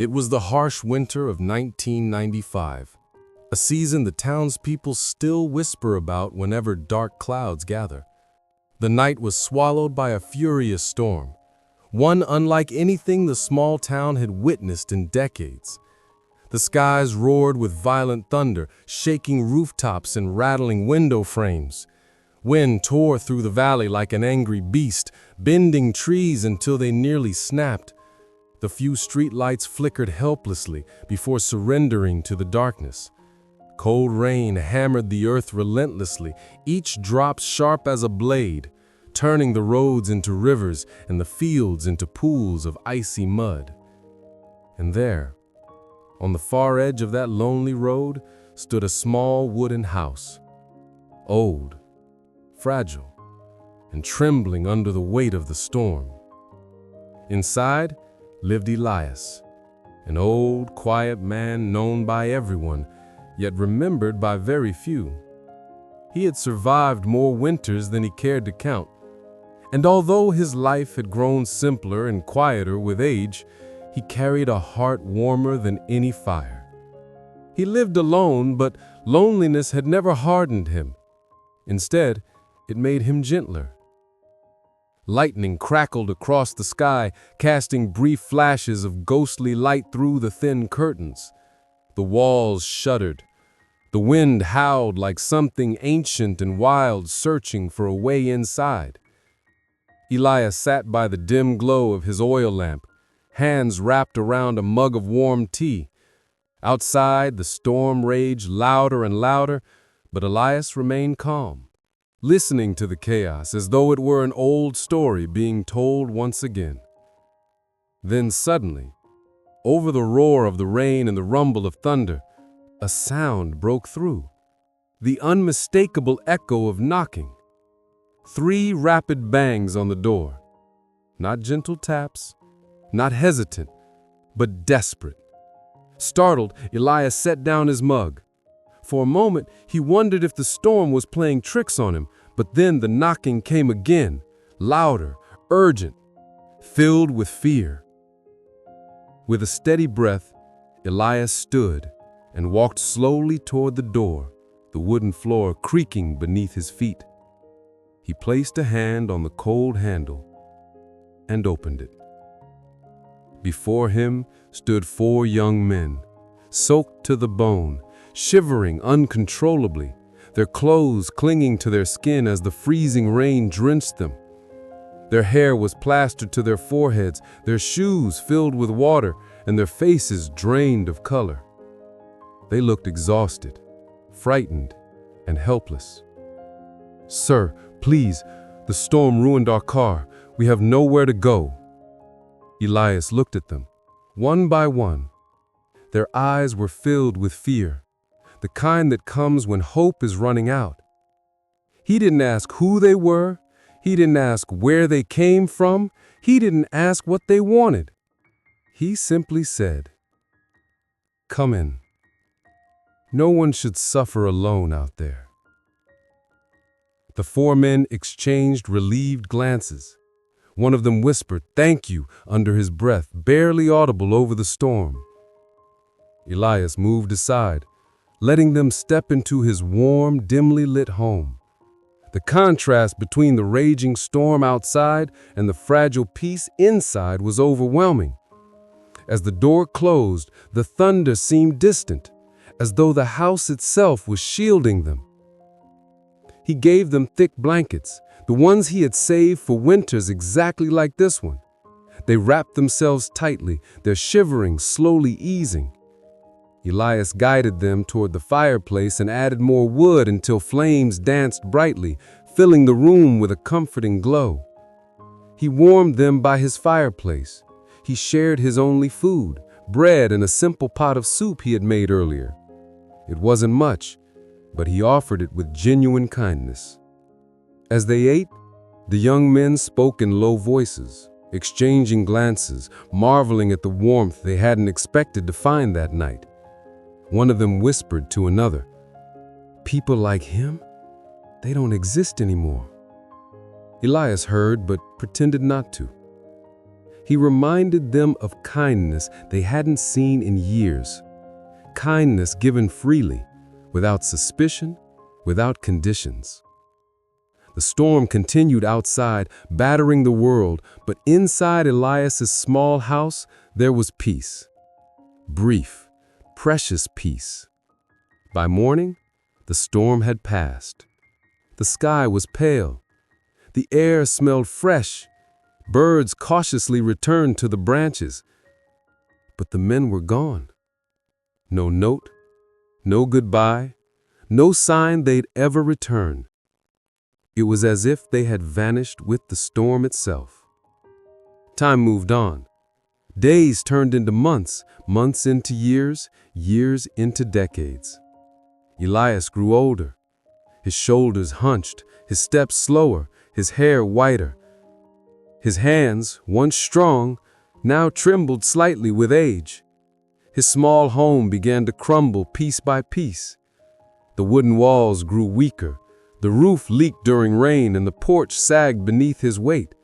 It was the harsh winter of 1995, a season the townspeople still whisper about whenever dark clouds gather. The night was swallowed by a furious storm, one unlike anything the small town had witnessed in decades. The skies roared with violent thunder, shaking rooftops and rattling window frames. Wind tore through the valley like an angry beast, bending trees until they nearly snapped. The few streetlights flickered helplessly before surrendering to the darkness. Cold rain hammered the earth relentlessly, each drop sharp as a blade, turning the roads into rivers and the fields into pools of icy mud. And there, on the far edge of that lonely road, stood a small wooden house, old, fragile, and trembling under the weight of the storm. Inside lived Elias, an old, quiet man known by everyone, yet remembered by very few. He had survived more winters than he cared to count, and although his life had grown simpler and quieter with age, he carried a heart warmer than any fire. He lived alone, but loneliness had never hardened him. Instead, it made him gentler. Lightning crackled across the sky, casting brief flashes of ghostly light through the thin curtains. The walls shuddered. The wind howled like something ancient and wild searching for a way inside. Elias sat by the dim glow of his oil lamp, hands wrapped around a mug of warm tea. Outside, the storm raged louder and louder, but Elias remained calm, listening to the chaos as though it were an old story being told once again. Then suddenly, over the roar of the rain and the rumble of thunder, a sound broke through, the unmistakable echo of knocking. 3 rapid bangs on the door, not gentle taps, not hesitant, but desperate. Startled, Elias set down his mug. For a moment, he wondered if the storm was playing tricks on him, but then the knocking came again, louder, urgent, filled with fear. With a steady breath, Elias stood and walked slowly toward the door, the wooden floor creaking beneath his feet. He placed a hand on the cold handle and opened it. Before him stood 4 young men, soaked to the bone, shivering uncontrollably, their clothes clinging to their skin as the freezing rain drenched them. Their hair was plastered to their foreheads, their shoes filled with water, and their faces drained of color. They looked exhausted, frightened, and helpless. "Sir, please, the storm ruined our car. We have nowhere to go." Elias looked at them, one by one. Their eyes were filled with fear, the kind that comes when hope is running out. He didn't ask who they were. He didn't ask where they came from. He didn't ask what they wanted. He simply said, "Come in. No one should suffer alone out there." The 4 men exchanged relieved glances. One of them whispered, "Thank you," under his breath, barely audible over the storm. Elias moved aside, letting them step into his warm, dimly lit home. The contrast between the raging storm outside and the fragile peace inside was overwhelming. As the door closed, the thunder seemed distant, as though the house itself was shielding them. He gave them thick blankets, the ones he had saved for winters exactly like this one. They wrapped themselves tightly, their shivering slowly easing. Elias guided them toward the fireplace and added more wood until flames danced brightly, filling the room with a comforting glow. He warmed them by his fireplace. He shared his only food, bread and a simple pot of soup he had made earlier. It wasn't much, but he offered it with genuine kindness. As they ate, the young men spoke in low voices, exchanging glances, marveling at the warmth they hadn't expected to find that night. One of them whispered to another, "People like him? They don't exist anymore." Elias heard but pretended not to. He reminded them of kindness they hadn't seen in years. Kindness given freely, without suspicion, without conditions. The storm continued outside, battering the world, but inside Elias's small house, there was peace. Brief, precious peace. By morning, the storm had passed. The sky was pale. The air smelled fresh. Birds cautiously returned to the branches. But the men were gone. No note, no goodbye, no sign they'd ever return. It was as if they had vanished with the storm itself. Time moved on. Days turned into months, months into years, years into decades. Elias grew older. His shoulders hunched, his steps slower, his hair whiter. His hands, once strong, now trembled slightly with age. His small home began to crumble piece by piece. The wooden walls grew weaker. The roof leaked during rain and the porch sagged beneath his weight.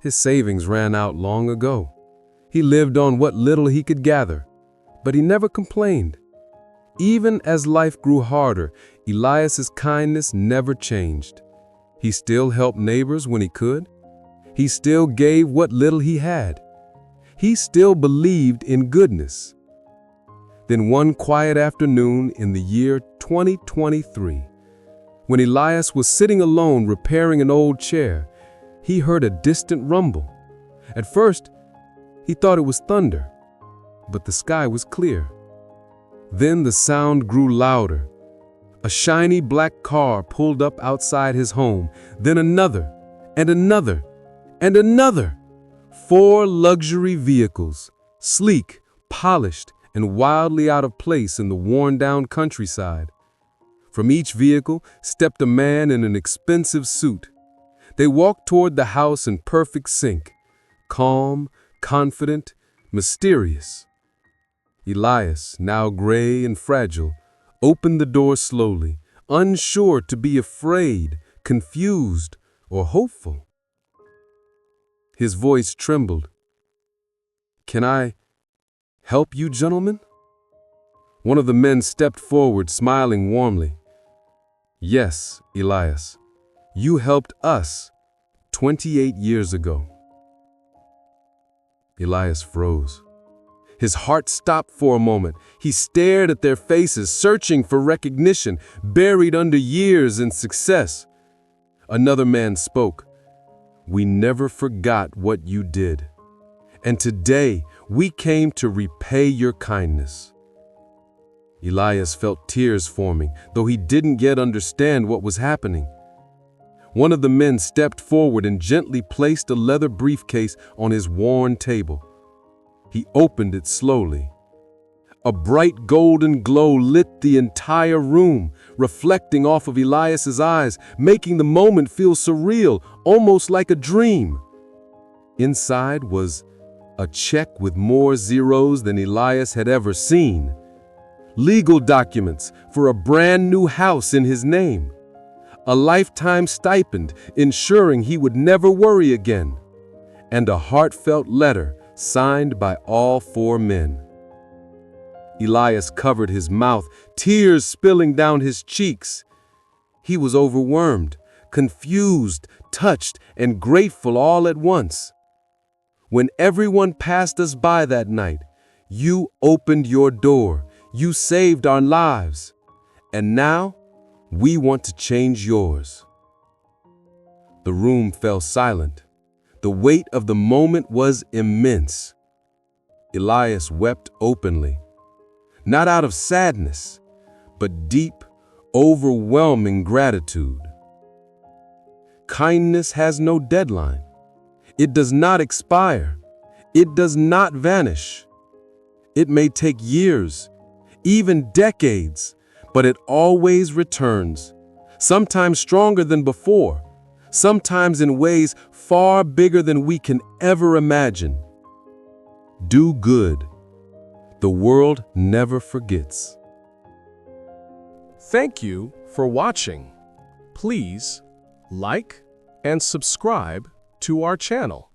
His savings ran out long ago. He lived on what little he could gather, but he never complained. Even as life grew harder, Elias's kindness never changed. He still helped neighbors when he could. He still gave what little he had. He still believed in goodness. Then one quiet afternoon in the year 2023, when Elias was sitting alone repairing an old chair, he heard a distant rumble. At first, he thought it was thunder, but the sky was clear. Then the sound grew louder. A shiny black car pulled up outside his home, then another, and another, and another. 4 luxury vehicles, sleek, polished, and wildly out of place in the worn-down countryside. From each vehicle stepped a man in an expensive suit. They walked toward the house in perfect sync, calm, confident, mysterious. Elias, now gray and fragile, opened the door slowly, unsure to be afraid, confused, or hopeful. His voice trembled. "Can I help you, gentlemen?" One of the men stepped forward, smiling warmly. "Yes, Elias, you helped us 28 years ago." Elias froze. His heart stopped for a moment. He stared at their faces, searching for recognition, buried under years and success. Another man spoke. "We never forgot what you did. And today we came to repay your kindness." Elias felt tears forming, though he didn't yet understand what was happening. One of the men stepped forward and gently placed a leather briefcase on his worn table. He opened it slowly. A bright golden glow lit the entire room, reflecting off of Elias's eyes, making the moment feel surreal, almost like a dream. Inside was a check with more zeros than Elias had ever seen. Legal documents for a brand new house in his name. A lifetime stipend ensuring he would never worry again. And a heartfelt letter signed by all 4 men. Elias covered his mouth, tears spilling down his cheeks. He was overwhelmed, confused, touched, and grateful all at once. When everyone passed us by that night, you opened your door. You saved our lives. And now, we want to change yours. The room fell silent. The weight of the moment was immense. Elias wept openly, not out of sadness, but deep, overwhelming gratitude. Kindness has no deadline. It does not expire. It does not vanish. It may take years, even decades, but it always returns, sometimes stronger than before, sometimes in ways far bigger than we can ever imagine. Do good. The world never forgets. Thank you for watching. Please like and subscribe to our channel.